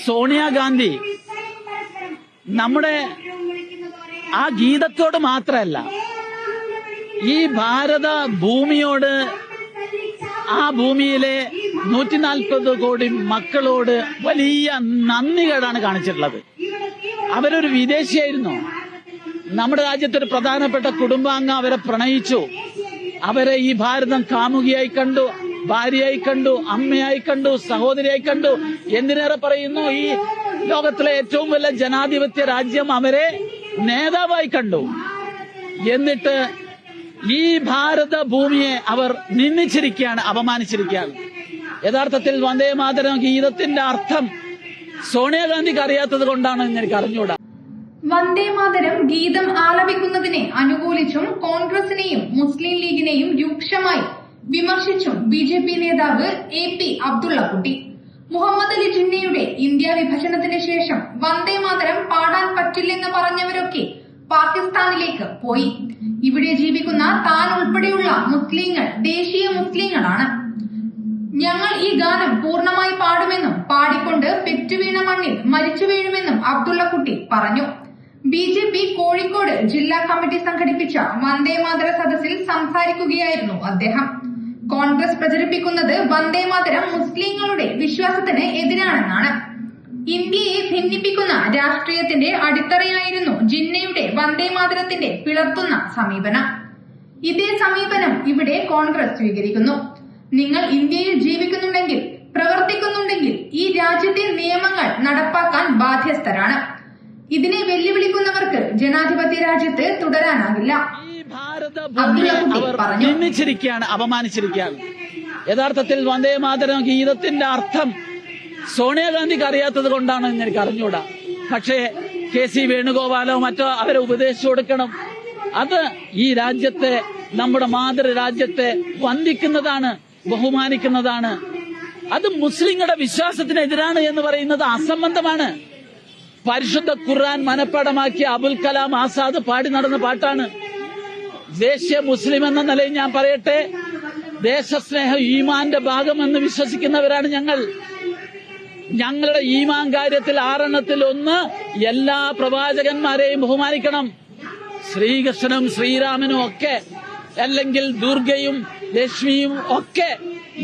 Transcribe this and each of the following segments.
സോണിയാഗാന്ധി നമ്മുടെ ആ ഗീതത്തോട് മാത്രമല്ല, ഈ ഭാരത ഭൂമിയോട്, ആ ഭൂമിയിലെ 140 കോടി മക്കളോട് വലിയ നന്ദികേടാണ് കാണിച്ചിട്ടുള്ളത്. അവരൊരു വിദേശിയായിരുന്നു. നമ്മുടെ രാജ്യത്തൊരു പ്രധാനപ്പെട്ട കുടുംബാംഗം അവരെ പ്രണയിച്ചു. അവരെ ഈ ഭാരതം കാമുകിയായി കണ്ടു, ഭാര്യയായി കണ്ടു, അമ്മയായി കണ്ടു, സഹോദരിയായി കണ്ടു. എന്തിനേറെ പറയുന്നു, ഈ ലോകത്തിലെ ഏറ്റവും വലിയ ജനാധിപത്യ രാജ്യം അവരെ നേതാവായി കണ്ടു. എന്നിട്ട് ഈ ഭാരത ഭൂമിയെ അവർ നിന്ദിച്ചിരിക്കുകയാണ്, അപമാനിച്ചിരിക്കുകയാണ്. യഥാർത്ഥത്തിൽ വന്ദേ മാതരം ഗീതത്തിന്റെ അർത്ഥം സോണിയാഗാന്ധിക്ക് അറിയാത്തത് കൊണ്ടാണെന്ന് എനിക്ക് അറിഞ്ഞുകൂടാ. വന്ദേ മാതരം ഗീതം ആലപിക്കുന്നതിനെ അനുകൂലിച്ചും കോൺഗ്രസിനെയും മുസ്ലിം ലീഗിനെയും രൂക്ഷമായി വിമർശിച്ചും BJP നേതാവ് AP അബ്ദുള്ളക്കുട്ടി. മുഹമ്മദ് അലി ജിന്നയുടെ ഇന്ത്യ വിഭജനത്തിന് ശേഷം വന്ദേ മാതരം പാടാൻ പറ്റില്ലെന്ന് പറഞ്ഞവരൊക്കെ പാകിസ്ഥാനിലേക്ക് പോയി. ഇവിടെ ജീവിക്കുന്ന താൻ ഉൾപ്പെടെയുള്ള മുസ്ലിങ്ങൾ ദേശീയ മുസ്ലിങ്ങളാണ്. ഞങ്ങൾ ഈ ഗാനം പൂർണ്ണമായി പാടുമെന്നും പാടിക്കൊണ്ട് പെറ്റുവീണ മണ്ണിൽ മരിച്ചു വീഴുമെന്നും അബ്ദുള്ളക്കുട്ടി പറഞ്ഞു. BJP കോഴിക്കോട് ജില്ലാ കമ്മിറ്റി സംഘടിപ്പിച്ച വന്ദേ മാതര സദസ്സിൽ സംസാരിക്കുകയായിരുന്നു അദ്ദേഹം. കോൺഗ്രസ് പ്രചരിപ്പിക്കുന്നത് വന്ദേ മാതരം മുസ്ലിങ്ങളുടെ വിശ്വാസത്തിന് എതിരാണെന്നാണ്. ഇന്ത്യയെ ഭിന്നിപ്പിക്കുന്ന രാഷ്ട്രീയത്തിന്റെ അടിത്തറയായിരുന്നു ജിന്നയുടെ വന്ദേ മാതരത്തിന്റെ പിളർത്തുന്ന സമീപനം. ഇതേ സമീപനം ഇവിടെ കോൺഗ്രസ് സ്വീകരിക്കുന്നു. നിങ്ങൾ ഇന്ത്യയിൽ ജീവിക്കുന്നുണ്ടെങ്കിൽ, പ്രവർത്തിക്കുന്നുണ്ടെങ്കിൽ ഈ രാജ്യത്തെ നിയമങ്ങൾ നടപ്പാക്കാൻ ബാധ്യസ്ഥരാണ്. ഇതിനെ വെല്ലുവിളിക്കുന്നവർക്ക് ജനാധിപത്യ രാജ്യത്ത് തുടരാനാകില്ല. ഈ ഭാരത ഭൂമിയെ അവർ നിന്ദിച്ചിരിക്കുകയാണ്, അപമാനിച്ചിരിക്കുകയാണ്. യഥാർത്ഥത്തിൽ വന്ദേ മാതരം ഗീതത്തിന്റെ അർത്ഥം സോണിയാഗാന്ധിക്ക് അറിയാത്തത് കൊണ്ടാണെന്ന് എനിക്ക് അറിഞ്ഞുകൂടാ. പക്ഷേ KC വേണുഗോപാലോ മറ്റോ അവരെ ഉപദേശിച്ചു കൊടുക്കണം. അത് ഈ രാജ്യത്തെ, നമ്മുടെ മാതൃരാജ്യത്തെ വന്ദിക്കുന്നതാണ്, ബഹുമാനിക്കുന്നതാണ്. അത് മുസ്ലിങ്ങളുടെ വിശ്വാസത്തിനെതിരാണ് എന്ന് പറയുന്നത് അസംബന്ധമാണ്. പരിശുദ്ധ ഖുർആൻ മനഃപ്പാടമാക്കിയ അബുൽ കലാം ആസാദ് പാടി നടന്ന പാട്ടാണ്. ദേശീയ മുസ്ലിം എന്ന നിലയിൽ ഞാൻ പറയട്ടെ, ദേശസ്നേഹം ഈമാന്റെ ഭാഗമെന്ന് വിശ്വസിക്കുന്നവരാണ് ഞങ്ങൾ. ഞങ്ങളുടെ ഈമാൻ കാര്യത്തിൽ 6 1 എല്ലാ പ്രവാചകന്മാരെയും ബഹുമാനിക്കണം. ശ്രീകൃഷ്ണനും ശ്രീരാമനും ഒക്കെ, അല്ലെങ്കിൽ ദുർഗയും ലക്ഷ്മിയും ഒക്കെ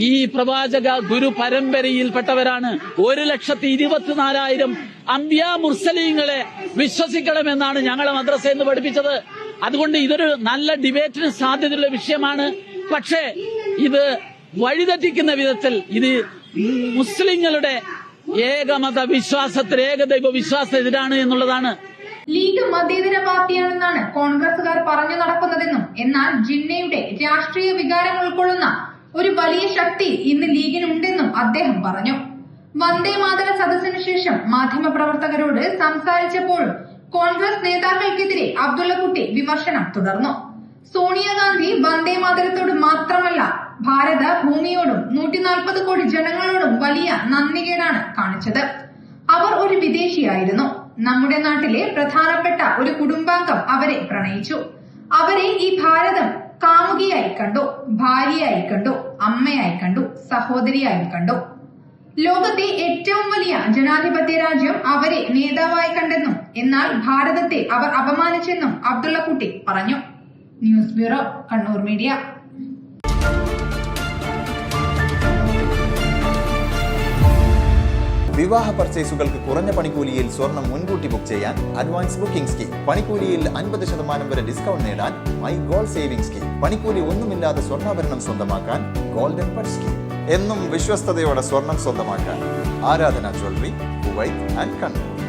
ഈ പ്രവാചക ഗുരു പരമ്പരയിൽപ്പെട്ടവരാണ്. 1,24,000 അംബിയാ മുർസലീങ്ങളെ വിശ്വസിക്കണമെന്നാണ് ഞങ്ങളെ മദ്രസയിൽ നിന്ന് പഠിപ്പിച്ചത്. അതുകൊണ്ട് ഇതൊരു നല്ല ഡിബേറ്റിന് സാധ്യതയുള്ള വിഷയമാണ്. പക്ഷേ ഇത് വഴിതെറ്റിക്കുന്ന വിധത്തിൽ ഇത് മുസ്ലിങ്ങളുടെ ഏകമത വിശ്വാസത്തിന്, ഏകദൈവ വിശ്വാസത്തിനെതിരാണ് എന്നുള്ളതാണ്. ലീഗ് മതേതര പാർട്ടിയാണെന്നാണ് കോൺഗ്രസുകാർ പറഞ്ഞു നടക്കുന്നതെന്നും, എന്നാൽ ജിന്നയുടെ രാഷ്ട്രീയ വികാരം ഉൾക്കൊള്ളുന്ന ഒരു വലിയ ശക്തി ഇന്ന് ലീഗിനുണ്ടെന്നും അദ്ദേഹം പറഞ്ഞു. വന്ദേ മാതര സദസ്സിനു ശേഷം മാധ്യമപ്രവർത്തകരോട് സംസാരിച്ചപ്പോഴും കോൺഗ്രസ് നേതാക്കൾക്കെതിരെ അബ്ദുള്ളക്കുട്ടി വിമർശനം തുടർന്നു. സോണിയാഗാന്ധി വന്ദേ മാതരത്തോട് മാത്രമല്ല, ഭാരത ഭൂമിയോടും 140 കോടി ജനങ്ങളോടും വലിയ നന്ദികേടാണ് കാണിച്ചത്. അവർ ഒരു വിദേശിയായിരുന്നു. നമ്മുടെ നാട്ടിലെ പ്രധാനപ്പെട്ട ഒരു കുടുംബാംഗം അവരെ പ്രണയിച്ചു. അവരെ ഈ ഭാരതം കാമുകിയായി കണ്ടു, ഭാര്യയായി കണ്ടു, അമ്മയായി കണ്ടു, സഹോദരിയായി കണ്ടു. ലോകത്തെ ഏറ്റവും വലിയ ജനാധിപത്യ രാജ്യം അവരെ നേതാവായി കണ്ടെന്നും, എന്നാൽ ഭാരതത്തെ അവർ അപമാനിച്ചെന്നും അബ്ദുള്ളക്കുട്ടി പറഞ്ഞു. News bureau, Kannur media. വിവാഹ പർച്ചേസുകൾക്ക് കുറഞ്ഞ പണിക്കൂലിയിൽ സ്വർണം മുൻകൂട്ടി ബുക്ക് ചെയ്യാൻ അഡ്വാൻസ് ബുക്കിംഗ് സ്കീം. പണിക്കൂലിയിൽ 50% വരെ ഡിസ്കൗണ്ട് നേടാൻ മൈ ഗോൾഡ് സേവിംഗ് സ്കീം. പണിക്കൂലി ഒന്നുമില്ലാതെ സ്വർണ്ണാഭരണം സ്വന്തമാക്കാൻ ഗോൾഡൻ പർച്ച് സ്കീം. എന്നും വിശ്വസ്തയോടെ സ്വർണം സ്വന്തമാക്കാൻ ആരാധന ജ്വല്ലറി, കുവൈറ്റ് ആൻഡ് കണ്ണൂർ.